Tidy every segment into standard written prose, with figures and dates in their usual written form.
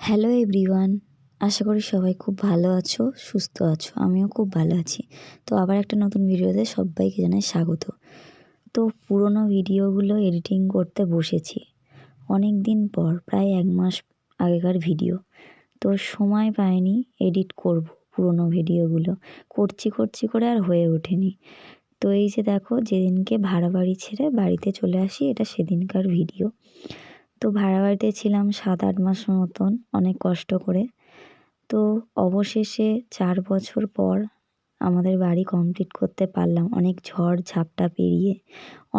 Hello everyone, আশা করি সবাই খুব ভালো আছো, সুস্থ আছো। আমিও খুব ভালো আছি। তো আবার একটা নতুন ভিডিওতে সবাইকে জানাই স্বাগত। তো পুরোনো ভিডিওগুলো এডিটিং করতে বসেছি অনেক দিন পর, প্রায় 1 মাস আগেকার ভিডিও। তো সময় পাইনি এডিট করব পুরোনো ভিডিওগুলো। করছি করে আর হয়ে ওঠেনি। তো এই যে দেখো, যেদিনকে ভাড়া বাড়ি ছেড়ে বাড়িতে চলে আসি, এটা সেদিনকার ভিডিও। তো ভাড়া বাড়িতে ছিলাম 7-8 মাস মতন, অনেক কষ্ট করে। তো অবশেষে 4 বছর পর আমাদের বাড়ি কমপ্লিট করতে পারলাম, অনেক ঝড় ঝাপটা পেরিয়ে।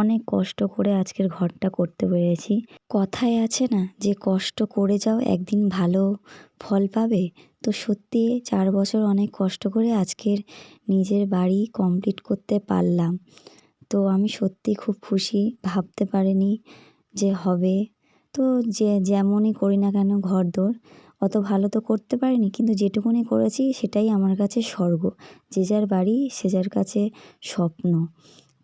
অনেক কষ্ট করে আজকের ঘরটা করতে পেরেছি। কথায় আছে না যে কষ্ট করে যাও একদিন ভালো ফল পাবে। তো সত্যি 4 বছর অনেক কষ্ট করে আজকের নিজের বাড়ি কমপ্লিট করতে পারলাম। তো আমি সত্যিই খুব খুশি, ভাবতে পারিনি যে হবে। তো যেমনই করি না কেন ঘরদোর, অত ভালো তো করতে পারিনি, কিন্তু যেটুকুনি করেছি সেটাই আমার কাছে স্বর্গ। যে যার বাড়ি সে যার কাছে স্বপ্ন।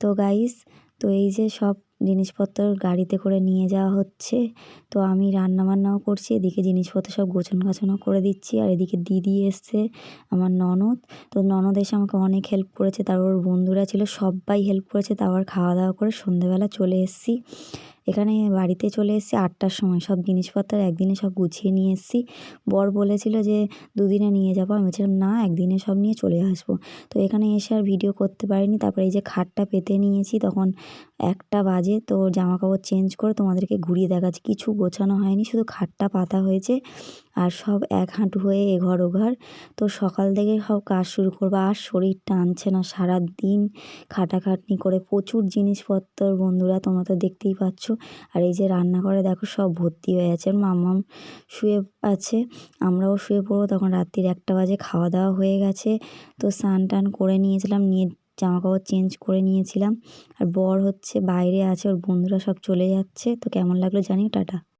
তো গাইস, তো এই যে সব জিনিসপত্র গাড়িতে করে নিয়ে যাওয়া হচ্ছে। তো আমি রান্নাবান্নাও করছি, এদিকে জিনিসপত্র সব গোছানো গাছানো করে দিচ্ছি। আর এদিকে দিদি এসছে, আমার ননদ। তো ননদ এসে আমাকে অনেক হেল্প করেছে, তারপর বন্ধুরা ছিল, সবাই হেল্প করেছে। তারপর খাওয়া দাওয়া করে সন্ধেবেলা চলে এসেছি। এখানে বাড়িতে চলে এসেছি 8টার সময়। সব জিনিসপত্র একদিনে সব গুছিয়ে নিয়ে এসেছি। বর বলেছিল যে 2 দিনে নিয়ে যাবো। আমি বলছিলাম না, একদিনে সব নিয়ে চলে আসবো। তো এখানে এসে আর ভিডিও করতে পারিনি। তারপরে এই যে খাটটা পেতে নিয়েছি, তখন 1টা বাজে। তো জামাকাপড় চেঞ্জ করে তোমাদেরকে ঘুরিয়ে দেখাচ্ছি। কিছু গোছানো হয়নি, শুধু খাটটা পাতা হয়েছে। আর সব এক হাঁটু হয়ে এঘর ওঘর। তো সকাল থেকে সব কাজ শুরু করবো, আর শরীর টানছে না। সারাদিন খাটাখাটনি করে প্রচুর জিনিসপত্র, বন্ধুরা তোমরা তো দেখতেই পাচ্ছ। আর এই যে রান্নাঘরে দেখো সব ভর্তি হয়ে আছে। আর মাম্মাম শুয়ে আছে, আমরাও শুয়ে পড়বো। তখন রাত্রির 1টা বাজে, খাওয়া দাওয়া হয়ে গেছে। তো স্নান টান করে নিয়েছিলাম, নিয়ে জামাকাপড় চেঞ্জ করে নিয়েছিলাম। আর বর হচ্ছে বাইরে আছে, ওর বন্ধুরা সব চলে যাচ্ছে। তো কেমন লাগলো জানিও, টাটা।